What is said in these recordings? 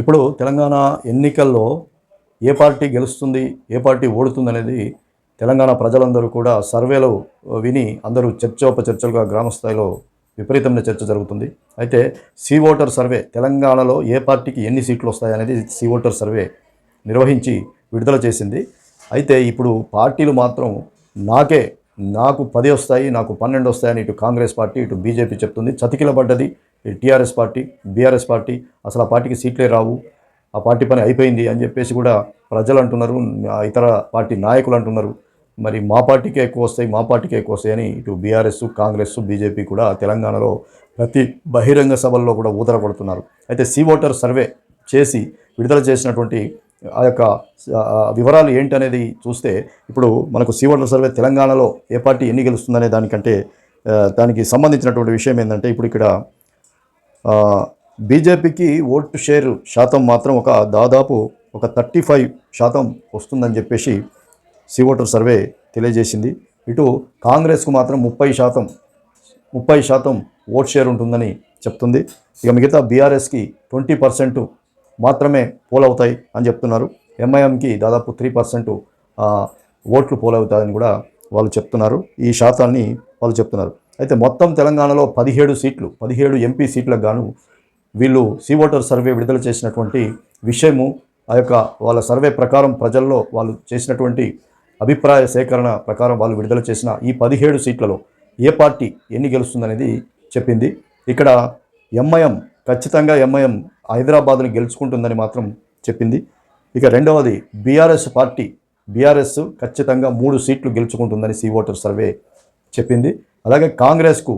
ఇప్పుడు తెలంగాణ ఎన్నికల్లో ఏ పార్టీ గెలుస్తుంది, ఏ పార్టీ ఓడుతుంది అనేది తెలంగాణ ప్రజలందరూ కూడా సర్వేలు విని అందరూ చర్చోపచర్చలుగా గ్రామ స్థాయిలో విపరీతమైన చర్చ జరుగుతుంది. అయితే సీ ఓటర్ సర్వే తెలంగాణలో ఏ పార్టీకి ఎన్ని సీట్లు వస్తాయనేది సీ ఓటర్ సర్వే నిర్వహించి విడుదల చేసింది. అయితే ఇప్పుడు పార్టీలు మాత్రం నాకు 10 వస్తాయి, నాకు 12 వస్తాయని ఇటు కాంగ్రెస్ పార్టీ, ఇటు బీజేపీ చెప్తుంది. చతికిలబడ్డది టీఆర్ఎస్ పార్టీ, బీఆర్ఎస్ పార్టీ. అసలు ఆ పార్టీకి సీట్లే రావు, ఆ పార్టీ పని అయిపోయింది అని చెప్పేసి కూడా ప్రజలు అంటున్నారు, ఇతర పార్టీ నాయకులు అంటున్నారు. మరి మా పార్టీకే ఎక్కువ వస్తాయి, మా పార్టీకే ఎక్కువ వస్తాయి అని ఇటు బీఆర్ఎస్, కాంగ్రెస్, బీజేపీ కూడా తెలంగాణలో ప్రతి బహిరంగ సభల్లో కూడా ఊదరగొడుతున్నారు. అయితే సీ ఓటర్ సర్వే చేసి విడుదల చేసినటువంటి ఆ యొక్క వివరాలు ఏంటనేది చూస్తే ఇప్పుడు మనకు సీ ఓటర్ సర్వే తెలంగాణలో ఏ పార్టీ ఎన్ని గెలుస్తుందనే దానికంటే దానికి సంబంధించినటువంటి విషయం ఏంటంటే ఇప్పుడు ఇక్కడ బీజేపీకి ఓటు షేర్ శాతం మాత్రం దాదాపు 35% వస్తుందని చెప్పేసి సీ ఓటర్ సర్వే తెలియజేసింది. ఇటు కాంగ్రెస్కు మాత్రం 30% ఓట్ షేర్ ఉంటుందని చెప్తుంది. ఇక మిగతా బీఆర్ఎస్కి 20% మాత్రమే పోలవుతాయి అని చెప్తున్నారు. ఎంఐఎంకి దాదాపు 3% ఓట్లు పోలవుతాయని కూడా వాళ్ళు చెప్తున్నారు. ఈ శాతాన్ని వాళ్ళు చెప్తున్నారు. అయితే మొత్తం తెలంగాణలో 17 ఎంపీ సీట్లకు గాను వీళ్ళు సీ ఓటర్ సర్వే విడుదల చేసినటువంటి విషయము, ఆ యొక్క వాళ్ళ సర్వే ప్రకారం ప్రజల్లో వాళ్ళు చేసినటువంటి అభిప్రాయ సేకరణ ప్రకారం వాళ్ళు విడుదల చేసిన ఈ 17 సీట్లలో ఏ పార్టీ ఎన్ని గెలుస్తుందనేది చెప్పింది. ఇక్కడ ఖచ్చితంగా ఎంఐఎం హైదరాబాద్ని గెలుచుకుంటుందని మాత్రం చెప్పింది. ఇక రెండవది బీఆర్ఎస్ ఖచ్చితంగా 3 సీట్లు గెలుచుకుంటుందని సీ ఓటర్ సర్వే చెప్పింది. అలాగే కాంగ్రెస్కు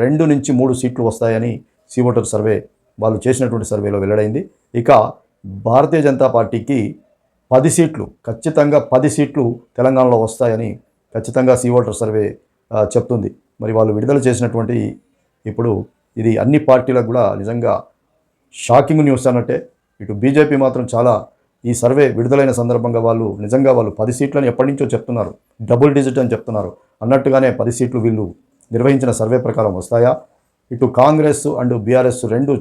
2 నుంచి 3 సీట్లు వస్తాయని సీ ఓటర్ సర్వే వాళ్ళు చేసినటువంటి సర్వేలో వెల్లడైంది. ఇక భారతీయ జనతా పార్టీకి 10 సీట్లు, ఖచ్చితంగా 10 సీట్లు తెలంగాణలో వస్తాయని ఖచ్చితంగా సీ ఓటర్ సర్వే చెప్తుంది. మరి వాళ్ళు విడుదల చేసినటువంటి ఇప్పుడు ఇది అన్ని పార్టీలకు కూడా నిజంగా షాకింగ్ న్యూస్ అన్నట్టే. ఇటు బీజేపీ మాత్రం చాలా ఈ సర్వే విడుదలైన సందర్భంగా వాళ్ళు 10 సీట్లని ఎప్పటి నుంచో చెప్తున్నారు, డబుల్ డిజిట్ అని చెప్తున్నారు. అన్నట్టుగానే 10 సీట్లు వీళ్ళు నిర్వహించిన సర్వే ప్రకారం వస్తాయా? ఇటు కాంగ్రెస్ అండ్ బీఆర్ఎస్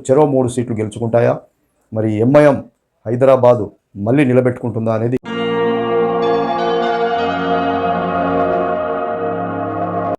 చెరో 3 సీట్లు గెలుచుకుంటాయా? మరి ఎంఐఎం హైదరాబాదు మళ్ళీ నిలబెట్టుకుంటుందా అనేది